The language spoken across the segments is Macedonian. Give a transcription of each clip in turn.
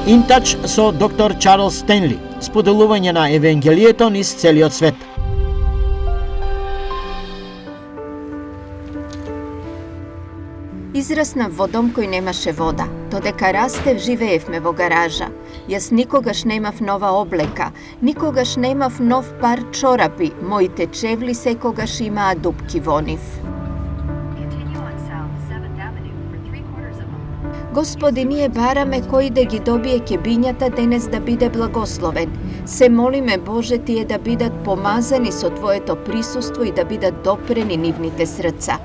Интач со доктор Чарлс Стенли, споделување на Евангелието низ целиот свет. Израснав во дом кој немаше вода. Додека растев, живеевме во гаража. Јас никогаш немав нова облека, никогаш немав нов пар чорапи. Моите чевли секогаш имаа дупки во нив. Господи, ние бараме кој да ги добие кебињата денес да биде благословен. Се молиме, Боже, тие да бидат помазани со Твоето присуство и да бидат допрени нивните срца.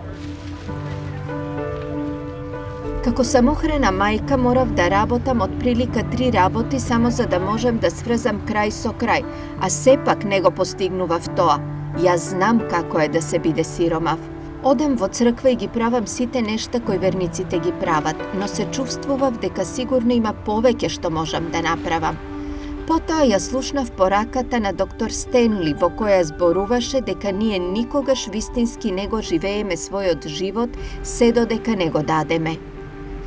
Како самохрана мајка морав да работам од прилика 3 работи само за да можем да сврзам крај со крај, а сепак не го постигнував тоа. Јас знам како е да се биде сиромав. Одам во црква и ги правам сите нешта кои верниците ги прават, но се чувствував дека сигурно има повеќе што можам да направам. Потоа ја слушнав пораката на доктор Стенли во која зборуваше дека ние никогаш вистински не го живееме својот живот се додека не го дадеме.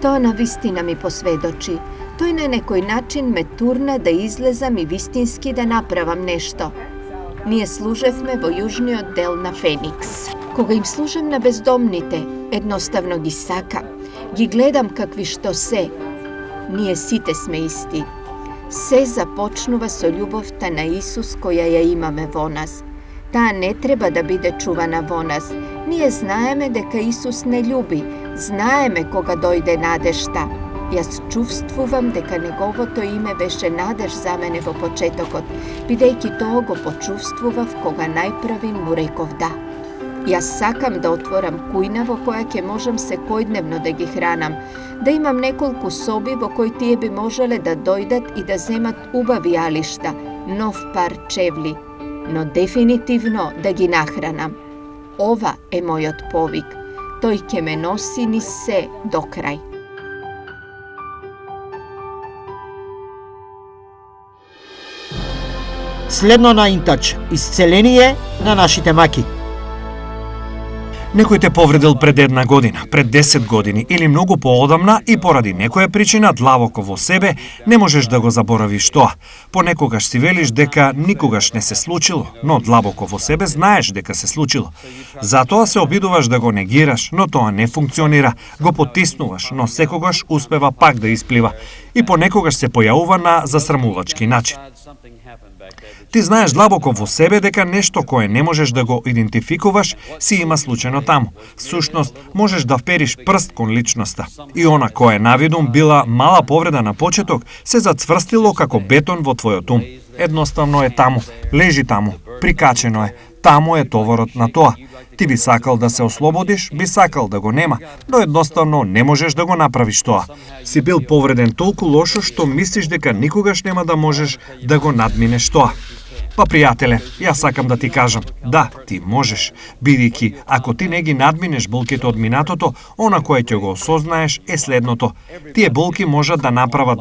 Тоа навистина ми посведочи. Тој на некој начин ме турна да излезам и вистински да направам нешто. Ние служевме во јужниот дел на Феникс. Кога им служам на бездомните, едноставно ги сакам. Ги гледам какви што се. Ние сите сме исти. Се започнува со љубовта на Исус која ја имаме во нас. Таа не треба да биде чувана во нас. Ние знаеме дека Исус не љуби. Знаеме кога дојде надежта. Јас чувствувам дека неговото име беше надеж за мене во почетокот, бидејќи тоа го почувствував кога најпрви му реков да. Јас сакам да отворам кујна во која ќе можам секојдневно да ги хранам, да имам неколку соби во кои тие би можеле да дојдат и да земат убави алишта, нов пар чевли, но дефинитивно да ги нахранам. Ова е мојот повик. Тој ќе ме носи низ се до крај. Следно на Интач, исцеление на нашите маки. Некој те повредил пред 1 година, пред 10 години или многу поодамна и поради некоја причина длабоко во себе не можеш да го заборавиш тоа. Понекогаш си велиш дека никогаш не се случило, но длабоко во себе знаеш дека се случило. Затоа се обидуваш да го негираш, но тоа не функционира. Го потиснуваш, но секогаш успева пак да исплива и понекогаш се појавува на засрамувачки начин. Ти знаеш длабоко во себе дека нешто кое не можеш да го идентификуваш си има случајно таму. Всушност, можеш да впериш прст кон личноста. И она кое навидум била мала повреда на почеток, се зацврстило како бетон во твојот ум. Едноставно е таму, лежи таму, прикачено е. Таму е товарот на тоа. Ти би сакал да се ослободиш, би сакал да го нема, но едноставно не можеш да го направиш тоа. Си бил повреден толку лошо што мислиш дека никогаш нема да можеш да го надминеш тоа. Па, пријателе, јас сакам да ти кажам, да, ти можеш, бидејќи ако ти не ги надминеш болките од минатото, она кое ќе го осознаеш е следното. Тие болки можат да направат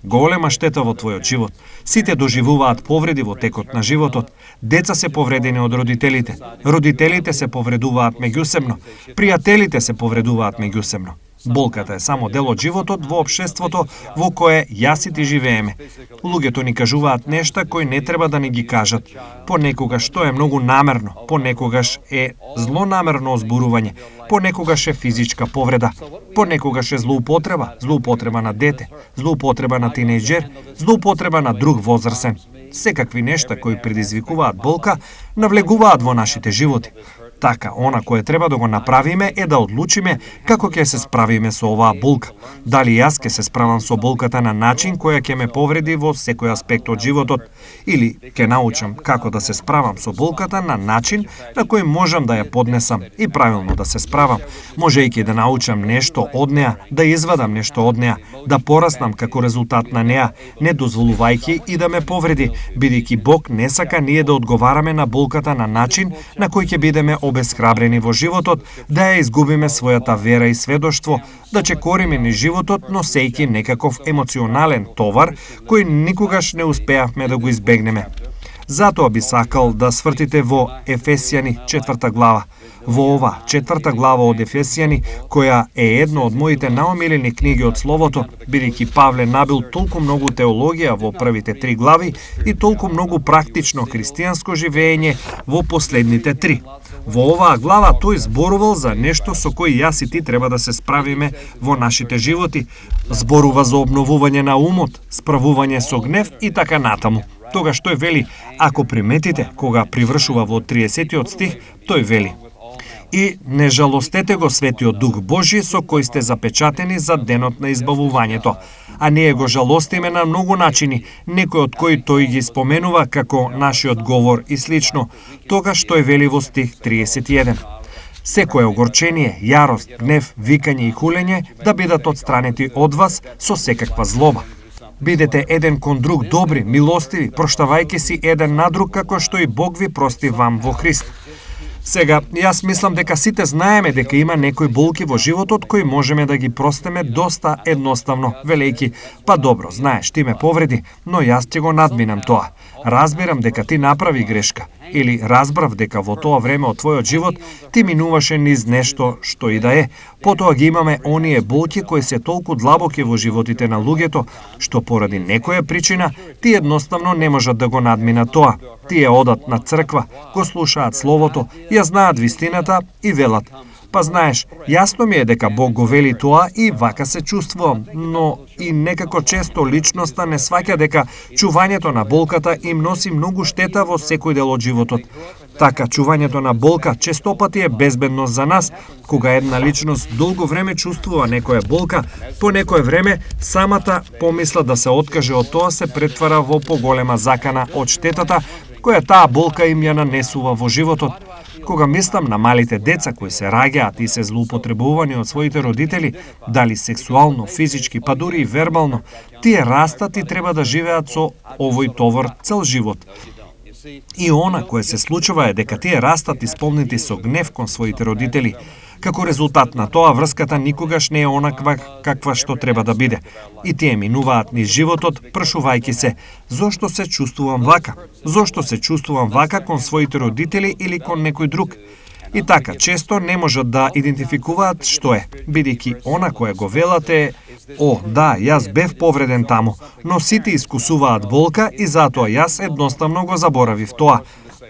голема штета во твојот живот. Сите доживуваат повреди во текот на животот. Деца се повредени од родителите. Родителите се повредуваат меѓусебно. Пријателите се повредуваат меѓусебно. Болката е само дел од животот во општеството во кое јас и ти живееме. Луѓето ни кажуваат нешта кои не треба да ни ги кажат. Понекогаш тоа е многу намерно, понекогаш е злонамерно озбурување, понекогаш е физичка повреда, понекогаш е злоупотреба на дете, злоупотреба на тинејџер, злоупотреба на друг возрасен. Секакви нешта кои предизвикуваат болка навлегуваат во нашите животи. Така, она кое треба да го направиме е да одлучиме како ќе се справиме со оваа болка. Дали јас ќе се справам со болката на начин која ќе ме повреди во секој аспект од животот, или ќе научам како да се справам со болката на начин на кој можам да ја поднесам и правилно да се справам, можејќи да научам нешто од неа, да извадам нешто од неа, да пораснам како резултат на неа, не дозволувајќи и да ме повреди, бидејќи Бог не сака ние да одговараме на болката на начин на кој ќе бидеме обесхрабрени во животот, да ја изгубиме својата вера и сведоштво, да чекориме низ животот, носејќи некаков емоционален товар кој никогаш не успеавме да го избегнеме. Затоа би сакал да свртите во Ефесјани 4 глава. Во ова 4 глава од Ефесијани, која е едно од моите наомилени книги од Словото, бидејќи Павле набил толку многу теологија во првите 3 глави и толку многу практично христијанско живење во последните 3. Во оваа глава тој зборувал за нешто со кој јас и ти треба да се справиме во нашите животи. Зборува за обновување на умот, справување со гнев и така натаму. Тогаш тој вели, ако приметите, кога привршува во 30 стих, тој вели: и не жалостете го Светиот Дух Божи со кој сте запечатени за денот на избавувањето. А ние го жалостиме на многу начини, некој од кои тој ги споменува како нашиот говор и слично. Тогаш тој вели во стих 31. Секое огорчение, јарост, гнев, викање и хулење да бидат отстранети од вас со секаква злоба. Бидете еден кон друг добри, милостиви, проштавајќи си еден на друг како што и Бог ви прости вам во Христ. Сега, јас мислам дека сите знаеме дека има некои болки во животот кои можеме да ги простиме доста едноставно, велејќи: па добро, знаеш, ти ме повреди, но јас ќе го надминам тоа. Разбирам дека ти направи грешка. Или разбрав дека во тоа време од твојот живот ти минуваше низ нешто што и да е. Потоа ги имаме оние болки кои се толку длабоки во животите на луѓето, што поради некоја причина ти едноставно не можат да го надминат тоа. Тие одат на црква, го слушаат Словото, ја знаат вистината и велат: па знаеш, јасно ми е дека Бог го вели тоа и вака се чувствувам, но и некако често личноста не сваќа дека чувањето на болката им носи многу штета во секој дел од животот. Така, чувањето на болка честопати е безбедност за нас. Кога една личност долго време чувствува некоја болка, по некое време самата помисла да се откаже од тоа се претвара во поголема закана од штетата која таа болка им ја нанесува во животот. Кога мислам на малите деца кои се раѓаат и се злоупотребувани од своите родители, дали сексуално, физички, па дури и вербално, тие растат и треба да живеат со овој товар цел живот. И она кое се случува е дека тие растат исполнети со гнев кон своите родители. Како резултат на тоа, врската никогаш не е онаква каква што треба да биде. И тие минуваат низ животот, прашувајќи се: зошто се чувствувам вака? Зошто се чувствувам вака кон своите родители или кон некој друг? И така, често не можат да идентификуваат што е, бидејќи она кое го велате: о, да, јас бев повреден таму, но сите искусуваат болка и затоа јас едноставно го заборавив тоа.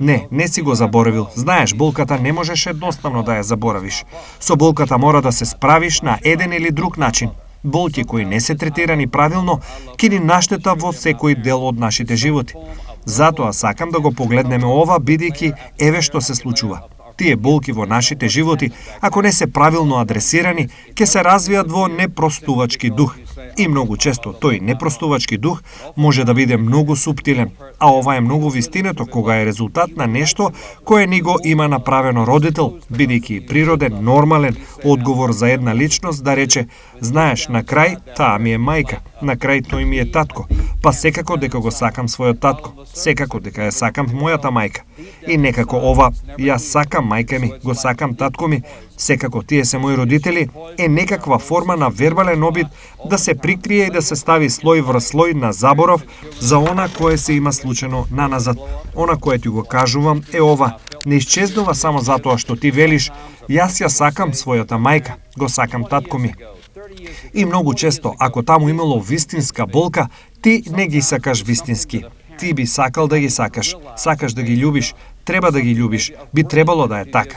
Не си го заборавил. Знаеш, болката не можеш едноставно да ја заборавиш. Со болката мора да се справиш на еден или друг начин. Болки кои не се третирани правилно, ќе ни наштета во секој дел од нашите животи. Затоа сакам да го погледнеме ова, бидејќи еве што се случува. Тие болки во нашите животи, ако не се правилно адресирани, ќе се развијат во непростувачки дух. И многу често тој непростувачки дух може да биде многу суптилен, а ова е многу вистинето кога е резултат на нешто кое ни го има направено родител, бидејќи природен, нормален одговор за една личност да рече: знаеш, на крај таа ми е мајка, на крај тој ми е татко, па секако дека го сакам својот татко, секако дека ја сакам мојата мајка. И некако ова: јас сакам мајка ми, го сакам татко ми, секако тие се мои родители, е некаква форма на вербален обид да се прикрие и да се стави слој врз слој на заборов за она кое се има случено наназад. Она кое ти го кажувам е ова: не исчезнува само затоа што ти велиш: јас ја сакам својата мајка, го сакам татко ми. И многу често, ако таму имало вистинска болка, ти не ги сакаш вистински. Ти би сакал да ги сакаш, сакаш да ги љубиш, треба да ги ljubиш, би требало да е така.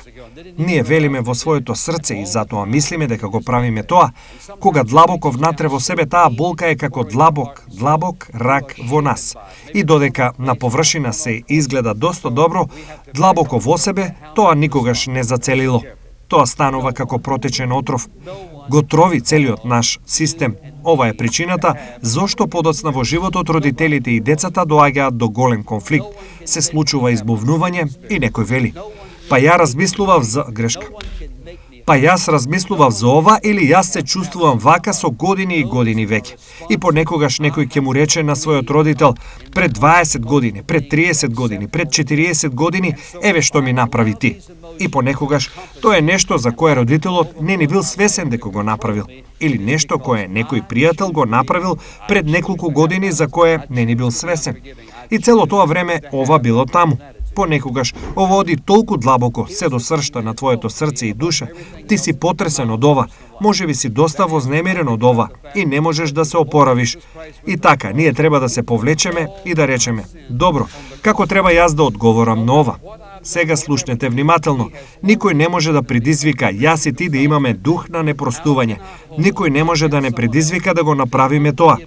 Ние велиме во своето срце и затоа мислиме дека го правиме тоа, кога длабоко внатре во себе таа болка е како длабок рак во нас. И додека на површина се изгледа доста добро, длабоко во себе тоа никогаш не зацелило. Тоа станува како протечен отров. Го трови целиот наш систем. Ова е причината зошто подоцна во животот родителите и децата доаѓаат до голем конфликт. Се случува избовнување и некој вели: па јас размислував за ова или јас се чувствувам вака со години и години веќе. И понекогаш некој ќе му рече на својот родител: пред 20 години, пред 30 години, пред 40 години, еве што ми направи ти. И понекогаш тоа е нешто за кое родителот не ни бил свесен дека го направил. Или нешто кое некој пријател го направил пред неколку години за кое не ни бил свесен. И цело тоа време ова било таму. Понекогаш ова оди толку длабоко, се до сршта на твоето срце и душа. Ти си потресен од ова, можеби си доста вознемирен од ова и не можеш да се опоравиш. И така, ние треба да се повлечеме и да речеме: добро, како треба јас да одговорам на ова? Сега слушнете внимателно. Никој не може да предизвика јас и ти да имаме дух на непростување. Никој не може да не предизвика да го направиме тоа.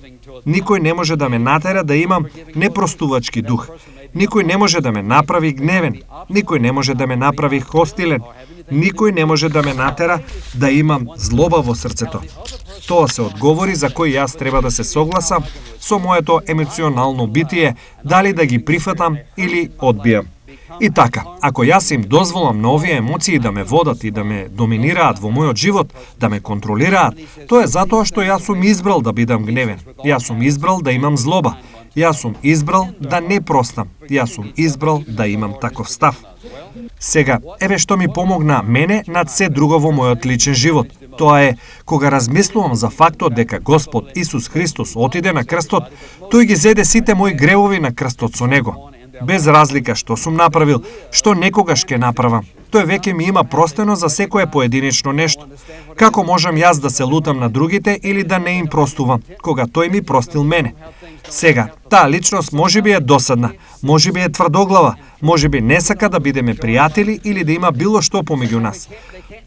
Никој не може да ме натера да имам непростувачки дух. Никој не може да ме направи гневен. Никој не може да ме направи хостилен. Никој не може да ме натера да имам злоба во срцето. Тоа се одговори за кои јас треба да се согласам со моето емоционално битие, дали да ги прифатам или одбијам. И така, ако јас им дозволам на овие емоции да ме водат и да ме доминираат во мојот живот, да ме контролираат, тоа е затоа што јас сум избрал да бидам гневен. Јас сум избрал да имам злоба. Јас сум избрал да не простам. Јас сум избрал да имам таков став. Сега, еве што ми помогна мене над се друго во мојот личен живот. Тоа е, кога размислувам за фактот дека Господ Исус Христос отиде на крстот, тој ги зеде сите мои гревови на крстот со него. Без разлика што сум направил, што некогаш ќе направам. Тој веќе ми има простено за секое поединечно нешто. Како можам јас да се лутам на другите или да не им простувам, кога тој ми простил мене? Сега, таа личност можеби е досадна, можеби е тврдоглава, можеби не сака да бидеме пријатели или да има било што помеѓу нас.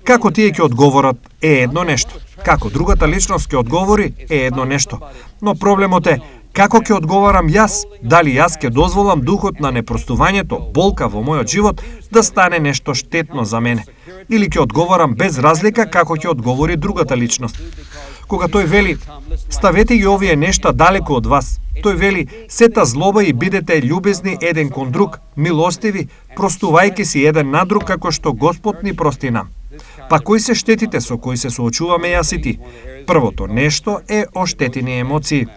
Како тие ќе одговорат е едно нешто. Како другата личност ќе одговори е едно нешто. Но проблемот е како ќе одговарам јас, дали јас ќе дозволам духот на непростувањето, болка во мојот живот, да стане нешто штетно за мене. Или ќе одговарам без разлика како ќе одговори другата личност. Кога тој вели: ставете ги овие нешта далеко од вас. Тој вели: сета злоба и бидете љубезни еден кон друг, милостиви, простувајќи си еден на друг како што Господ ни прости нам. Па кои се штетите со кои се соочуваме јас и ти? Првото нешто е оштетени емоции.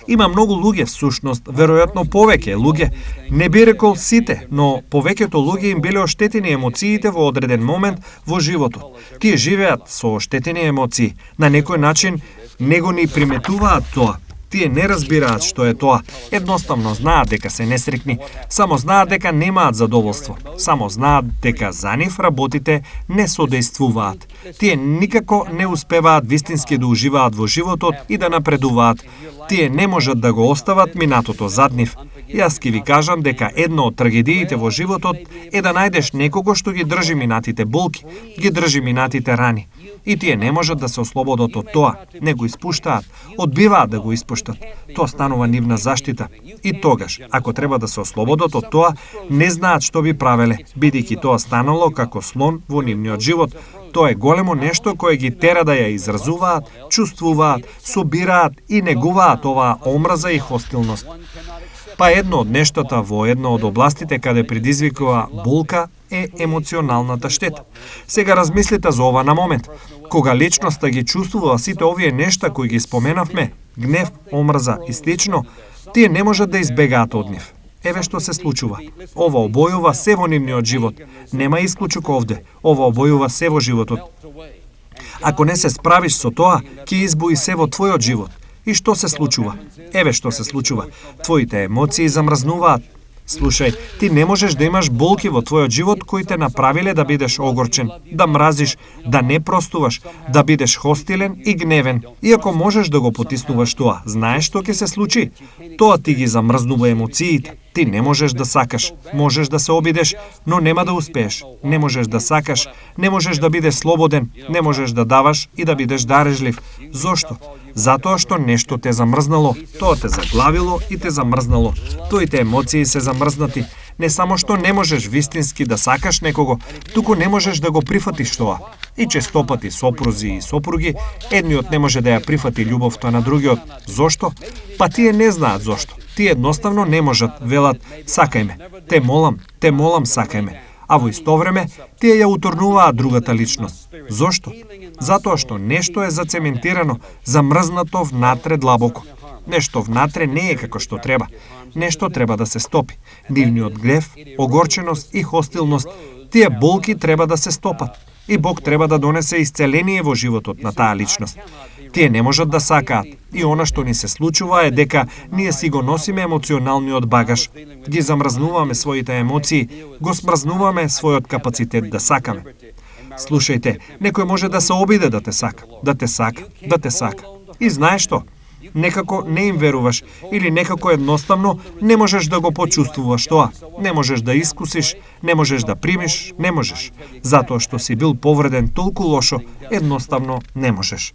Има многу луѓе всушност, веројатно повеќе луѓе, не би рекол сите, но повеќето луѓе им биле оштетени емоциите во одреден момент во животот. Тие живеат со оштетени емоции. На некој начин не го ни приметуваат тоа. Тие не разбираат што е тоа. Едноставно знаат дека се несрекни, само знаат дека немаат задоволство, само знаат дека за нив работите не содействуваат. Тие никако не успеваат вистински да уживаат во животот и да напредуваат. Тие не можат да го остават минатото зад нив. Јас ќе ви кажам дека една од трагедиите во животот е да најдеш некого што ги држи минатите болки, ги држи минатите рани. И тие не можат да се ослободат од тоа, не го испуштаат, одбиваат да го испуштат. Тоа станува нивна заштита. И тогаш, ако треба да се ослободат од тоа, не знаат што би правеле, бидејќи тоа станало како слон во нивниот живот. Тоа е големо нешто кое ги тера да ја изразуваат, чувствуваат, собираат и негуваат оваа омраза и хостилност. Па едно од нештата во една од областите каде предизвикува болка е емоционалната штета. Сега размислите за ова на момент. Кога личноста ги чувствува сите овие нешта кои ги споменавме, гнев, омраза и слично, тие не можат да избегаат од нив. Еве што се случува. Ова обојува се во нивниот живот. Нема исклучок овде. Ова обојува се во животот. Ако не се справиш со тоа, ќе избои се во твојот живот. И што се случува? Еве што се случува. Твоите емоции замрзнуваат. Слушај, ти не можеш да имаш болки во твојот живот кои те направиле да бидеш огорчен, да мразиш, да не простуваш, да бидеш хостилен и гневен. Иако можеш да го потиснуваш тоа, знаеш што ќе се случи? Тоа ти ги замрзнува емоциите. Ти не можеш да сакаш, можеш да се обидеш, но нема да успееш. Не можеш да сакаш, не можеш да бидеш слободен, не можеш да даваш и да бидеш дарежлив. Зошто? Затоа што нешто те замрзнало, тоа те заглавило и те замрзнало. Твоите емоции се замрзнати. Не само што не можеш вистински да сакаш некого, туку не можеш да го прифатиш тоа. И честопати сопрузи и сопруги, едниот не може да ја прифати љубовта на другиот. Зошто? Па тие не знаат зошто. Тие едноставно не можат, велат: сакај ме, те молам, сакај ме. А во исто време, тие ја утурнуваат другата личност. Зошто? Затоа што нешто е зацементирано, замрзнато внатре длабоко. Нешто внатре не е како што треба. Нешто треба да се стопи. Нивниот гнев, огорченост и хостилност, тие болки треба да се стопат. И Бог треба да донесе исцеление во животот на таа личност. Тие не можат да сакаат. И она што ни се случува е дека ние си го носиме емоционалниот багаж. Ги замрзнуваме своите емоции, го смрзнуваме својот капацитет да сакаме. Слушајте, некој може да се обиде да те сака, да те сака, да те сака. И знаеш што? Некако не им веруваш или некако едноставно не можеш да го почувствуваш тоа. Не можеш да искусиш, не можеш да примиш, не можеш. Затоа што си бил повреден толку лошо, едноставно не можеш.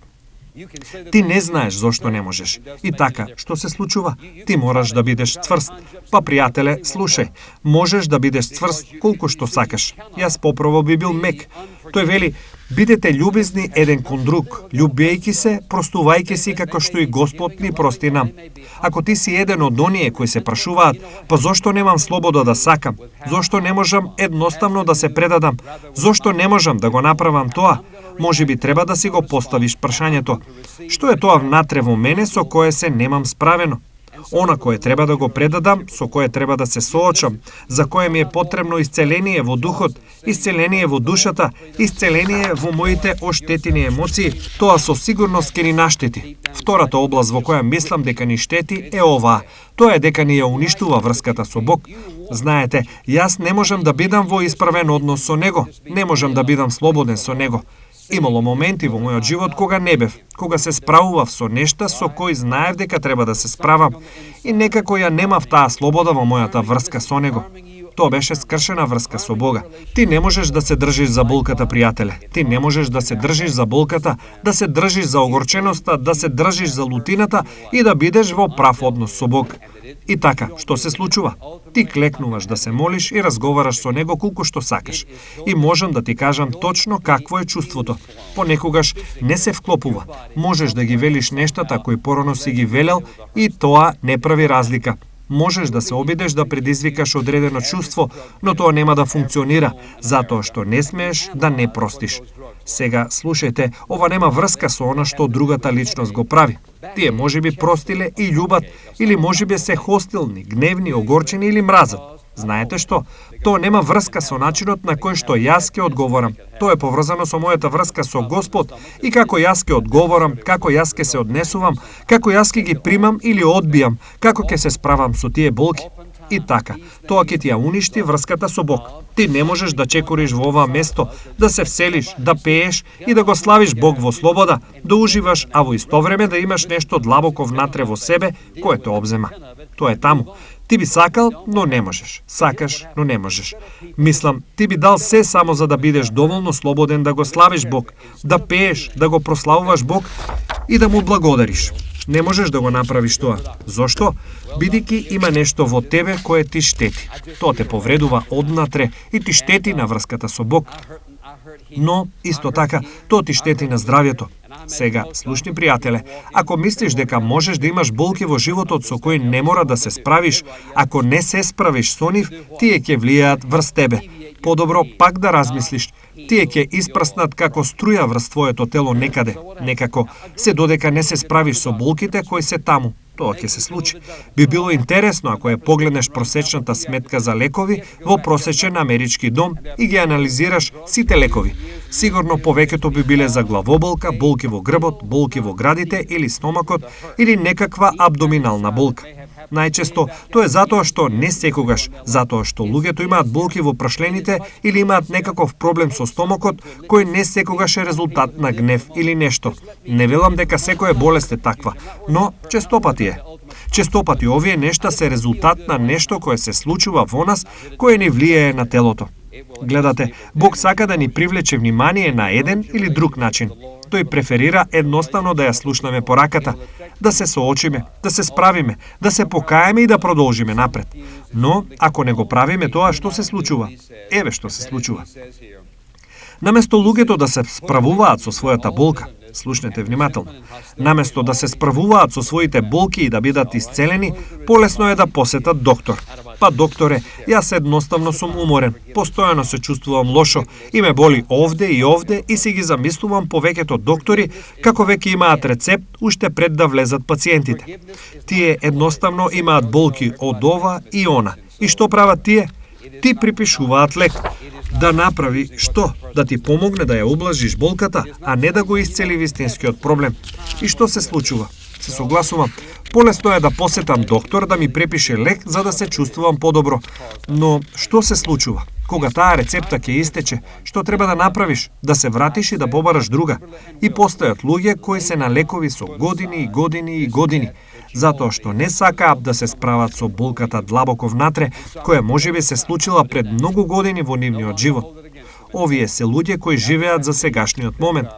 Ти не знаеш зошто не можеш. И така, што се случува? Ти мораш да бидеш цврст. Па, пријателе, слушај, можеш да бидеш цврст колку што сакаш. Јас поправо би бил мек. Тој вели, бидете љубезни еден кон друг, љубејќи се, простувајќи си како што и Господ ни прости нам. Ако ти си еден од оние кои се прашуваат, па зошто немам слобода да сакам? Зошто не можам едноставно да се предадам? Зошто не можам да го направам тоа? Може би треба да си го поставиш прашањето. Што е тоа внатре во мене со кое се немам справено? Она кое треба да го предадам, со кое треба да се соочам, за кое ми е потребно исцеление во духот, исцеление во душата, исцеление во моите оштетени емоции, тоа со сигурност ќе ни наштети. Втората област во која мислам дека ни штети е оваа. Тоа е дека ни ја уништува врската со Бог. Знаете, јас не можам да бидам во исправен однос со Него, не можам да бидам слободен со Него. Имало моменти во мојот живот кога не бев, кога се справував со нешта со кои знаев дека треба да се справам и некако ја немав таа слобода во мојата врска со Него. Тоа беше скршена врска со Бога. Ти не можеш да се држиш за болката, пријателе. Ти не можеш да се држиш за болката, да се држиш за огорченоста, да се држиш за лутината и да бидеш во прав однос со Бог. И така, што се случува? Ти клекнуваш да се молиш и разговараш со Него колку што сакаш. И можам да ти кажам точно какво е чувството. Понекогаш не се вклопува. Можеш да ги велиш нештата кои порано си ги велел и тоа не прави разлика. Можеш да се обидеш да предизвикаш одредено чувство, но тоа нема да функционира, затоа што не смееш да не простиш. Сега, слушајте, ова нема врска со она што другата личност го прави. Тие можеби простиле и љубат, или можеби се хостилни, гневни, огорчени или мразат. Знаете што? Тоа нема врска со начинот на кој што јас ќе одговорам. Тоа е поврзано со мојата врска со Господ и како јас ќе одговорам, како јас ќе се однесувам, како јас ќе ги примам или одбијам, како ќе се справам со тие болки. И така, тоа ќе ти ја уништи врската со Бог. Ти не можеш да чекориш во ова место, да се вселиш, да пееш и да го славиш Бог во слобода, да уживаш, а во исто време да имаш нешто длабоко внатре во себе, кое те обзема. Тоа е таму. Ти би сакал, но не можеш. Сакаш, но не можеш. Мислам, ти би дал се само за да бидеш доволно слободен да го славиш Бог, да пееш, да го прославуваш Бог и да му благодариш. Не можеш да го направиш тоа. Зошто? Бидејќи има нешто во тебе кое ти штети. Тоа те повредува однатре и ти штети на врската со Бог. Но, исто така, тоа ти штети на здравјето. Сега, слушни пријателе, ако мислиш дека можеш да имаш болки во животот со кои не мора да се справиш, ако не се справиш со нив, тие ќе влијаат врз тебе. Подобро пак да размислиш. Тие ќе испрснат како струја врз твоето тело некаде, некако, се додека не се справиш со болките кои се таму. Тоа ќе се случи. Би било интересно ако ја погледнеш просечната сметка за лекови во просечен амерички дом и ги анализираш сите лекови. Сигурно повеќето би биле за главоболка, болки во грбот, болки во градите или стомакот или некаква абдоминална болка. Најчесто тоа е затоа што не секогаш, затоа што луѓето имаат болки во прашлените или имаат некаков проблем со стомакот кој не секогаш е резултат на гнев или нешто. Не велам дека секоја болест е таква, но честопати е. Честопати овие нешта се резултат на нешто кое се случува во нас, кое ни влијае на телото. Гледате, Бог сака да ни привлече внимание на еден или друг начин. Тој преферира едноставно да ја слушнеме пораката, да се соочиме, да се справиме, да се покаеме и да продолжиме напред. Но, ако не го правиме тоа, што се случува? Еве што се случува. Наместо луѓето да се справуваат со својата болка, слушнете внимателно, наместо да се справуваат со своите болки и да бидат исцелени, полесно е да посетат доктор. Па докторе, јас едноставно сум уморен, постојано се чувствувам лошо и ме боли овде и си ги замислувам повеќето доктори како веќе имаат рецепт уште пред да влезат пациентите. Тие едноставно имаат болки од ова и она. И што прават тие? Ти припишуваат лек. Да направи што? Да ти помогне да ја ублажиш болката, а не да го исцели вистинскиот проблем. И што се случува? Се согласувам. Полесно е да посетам доктор да ми препише лек за да се чувствувам подобро. Но што се случува? Кога таа рецепта ќе истече, што треба да направиш? Да се вратиш и да побараш друга. И постојат луѓе кои се на лекови со години и години и години, затоа што не сакаат да се справат со болката длабоко внатре, која можеби се случила пред многу години во нивниот живот. Овие се луѓе кои живеат за сегашниот момент.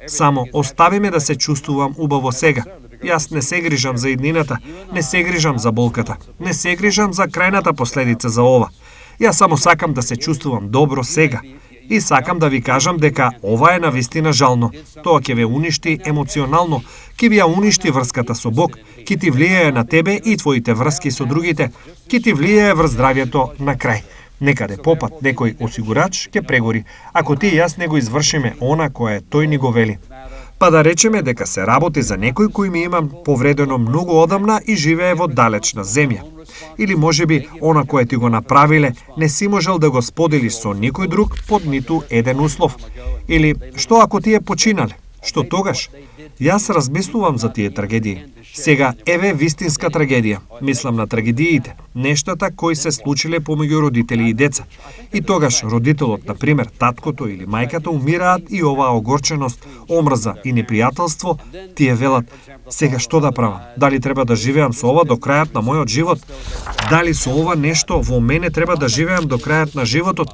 Само остави ме да се чувствувам убаво сега. Јас не се грижам за иднината, не се грижам за болката, не се грижам за крајната последица за ова. Јас само сакам да се чувствувам добро сега. И сакам да ви кажам дека ова е навистина жално. Тоа ќе ве уништи емоционално, ќе ви ја уништи врската со Бог, ќе ти влијае на тебе и твоите врски со другите, ќе ти влијае врз здравјето на крај. Некаде попат некој осигурач ќе прегори, ако ти и јас не го извршиме она кое тој ни го вели. Па да речеме дека се работи за некој кој ми имам повредено многу одамна и живее во далечна земја. Или можеби она кое ти го направиле не си можел да го споделиш со никој друг под ниту еден услов. Или што ако тие починале? Што тогаш? Јас размислувам за тие трагедии. Сега еве вистинска трагедија. Мислам на трагедиите, нештата кои се случиле помеѓу родители и деца. И тогаш родителот, на пример, таткото или мајката умираат и оваа огорченост, омрза и непријателство тие велат: сега што да правам? Дали треба да живеам со ова до крајот на мојот живот? Дали со ова нешто во мене треба да живеам до крајот на животот?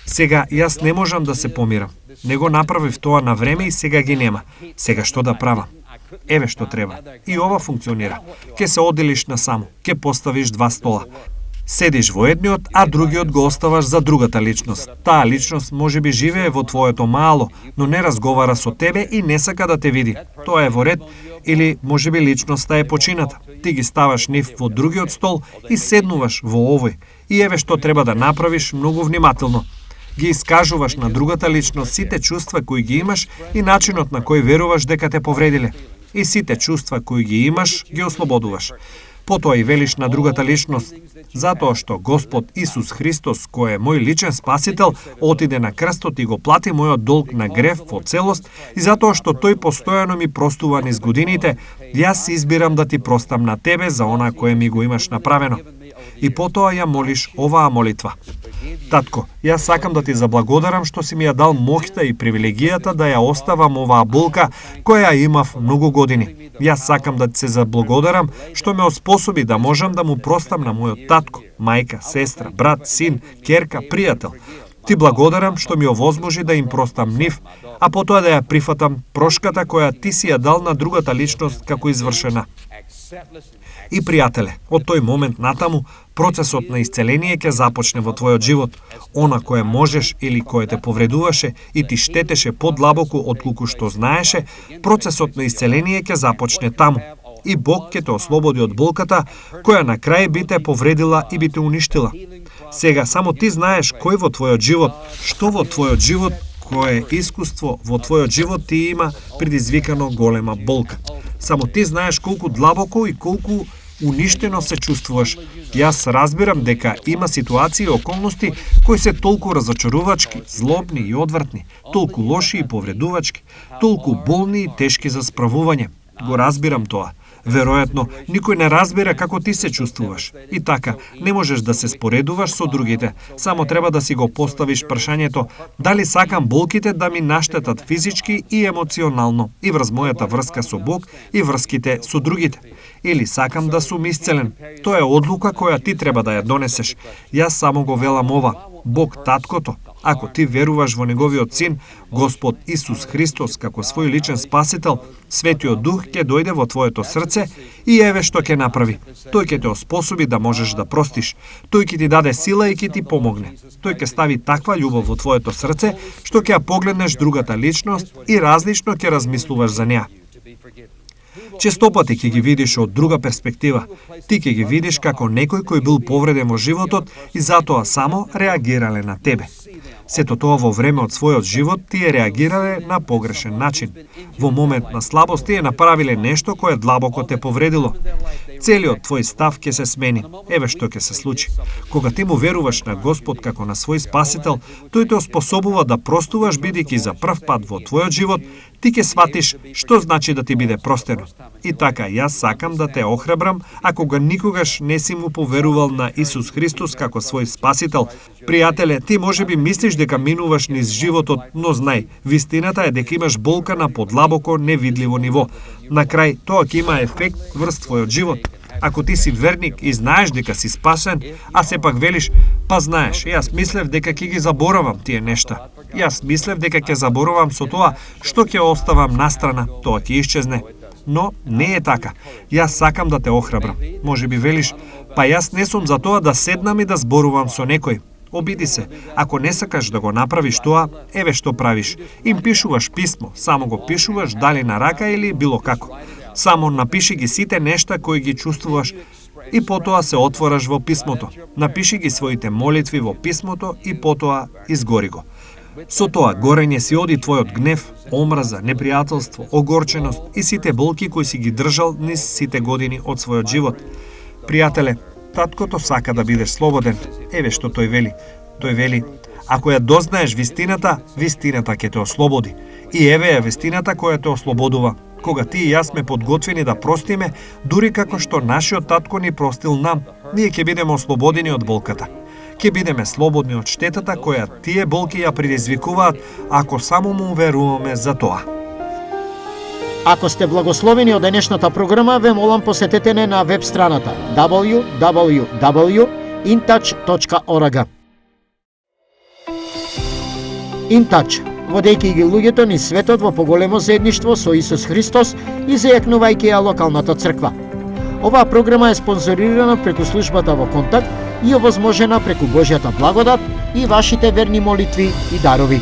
Сега јас не можам да се помирам. Не го направив тоа на време и сега ги нема. Сега што да правам? Еве што треба. И ова функционира. Ке се оделиш насамо, ке поставиш два стола. Седиш во едниот, а другиот го оставаш за другата личност. Таа личност можеби живее во твоето мало, но не разговара со тебе и не сака да те види. Тоа е во ред, или можеби личноста е почината. Ти ги ставаш нив во другиот стол и седнуваш во овој. И еве што треба да направиш многу внимателно. Ги искажуваш на другата личност сите чувства кои ги имаш и начинот на кој веруваш дека те повредиле. И сите чувства кои ги имаш ги ослободуваш. Потоа и велиш на другата личност: затоа што Господ Исус Христос, кој е мој личен спасител, отиде на крстот и го плати мојот долг на грев во целост, и затоа што тој постојано ми простува низ годините, јас избирам да ти простам на тебе за она кое ми го имаш направено. И потоа ја молиш оваа молитва: Татко, јас сакам да ти заблагодарам што си ми ја дал моќта и привилегијата да ја оставам оваа болка која ја имав многу години. Јас сакам да ти се заблагодарам што ме оспособи да можам да му простам на мојот татко, мајка, сестра, брат, син, ќерка, пријател. Ти благодарам што ми овозможи да им простам нив, а потоа да ја прифатам прошката која ти си ја дал на другата личност како извршена. И пријателе, од тој момент натаму, процесот на исцеление ќе започне во твојот живот. Она кое можеш или кое те повредуваше и ти штетеше подлабоко отколку што знаеше, процесот на исцеление ќе започне таму. И Бог ќе те ослободи од болката, која на крај би те повредила и би те уништила. Сега само ти знаеш кој во твојот живот, што во твојот живот, кое искуство во твојот живот ти има предизвикано голема болка. Само ти знаеш колку длабоко и колку уништено се чувствуваш. Јас разбирам дека има ситуации и околности кои се толку разочарувачки, злобни и одвратни, толку лоши и повредувачки, толку болни и тешки за справување. Го разбирам тоа. Веројатно, никој не разбира како ти се чувствуваш. И така, не можеш да се споредуваш со другите. Само треба да си го поставиш прашањето: дали сакам болките да ми наштетат физички и емоционално и врз мојата врска со Бог и врските со другите. Или сакам да сум исцелен. Тоа е одлука која ти треба да ја донесеш. Јас само го велам ова: Бог Таткото, ако ти веруваш во Неговиот Син, Господ Исус Христос како свој личен спасител, Светиот Дух ќе дојде во твоето срце и еве што ќе направи. Тој ќе те оспособи да можеш да простиш. Тој ќе ти даде сила и ќе ти помогне. Тој ќе стави таква љубов во твоето срце што ќе ја погледнеш другата личност и различно ќе размислуваш за неа. Честопати ќе ги видиш од друга перспектива. Ти ќе ги видиш како некој кој бил повреден во животот и затоа само реагирале на тебе. Сето тоа во време од својот живот тие реагирале на погрешен начин. Во момент на слабост тие направиле нешто кое длабоко те повредило. целиот твој став ќе се смени. Еве што ќе се случи. Кога ти му веруваш на Господ како на свој спасител, тој те оспособува да простуваш бидејќи за прв пат во твојот живот ти ќе сватиш што значи да ти биде простено. И така, јас сакам да те охрабрам, ако кога никогаш не си му поверувал на Исус Христос како свој спасител. Пријателе, ти можеби мислиш дека минуваш низ животот, но знај, вистината е дека имаш болка на подлабоко невидливо ниво. На крај, тоа ќе има ефект врз твојот живот. Ако ти си верник и знаеш дека си спасен, а сепак велиш, па знаеш, јас мислев дека ќе ги заборавам тие нешта. Јас мислев дека ќе заборавам со тоа што ќе оставам настрана, тоа ќе исчезне. Но не е така. Јас сакам да те охрабрам. Може би велиш, па јас не сум за тоа да седнам и да зборувам со некој. Обиди се, ако не сакаш да го направиш тоа, еве што правиш. Им пишуваш писмо, само го пишуваш дали на рака или било како. Само напиши ги сите нешта кои ги чувствуваш и потоа се отвораш во писмото. Напиши ги своите молитви во писмото и потоа изгори го. Со тоа горење си оди твојот гнев, омраза, непријателство, огорченост и сите болки кои си ги држал низ сите години од својот живот. Пријателе, таткото сака да бидеш слободен. Еве што тој вели. Тој вели, ако ја дознаеш вистината, вистината ќе те ослободи. И еве е вистината која те ослободува. Кога ти и јас сме подготвени да простиме, дури како што нашиот татко ни простил нам, ние ќе бидеме ослободени од болката. Ќе бидеме слободни од штетата која тие болки ја предизвикуваат, ако само му веруваме за тоа. Ако сте благословени од денешната програма, ве молам посетете не на веб страната www.intouch.org. InTouch, водејќи ги луѓето низ светот во поголемо заедништво со Исус Христос и зајакнувајќи ја локалната црква. Оваа програма е спонзорирана преку службата во Контакт и овозможена преку Божјата благодат и вашите верни молитви и дарови.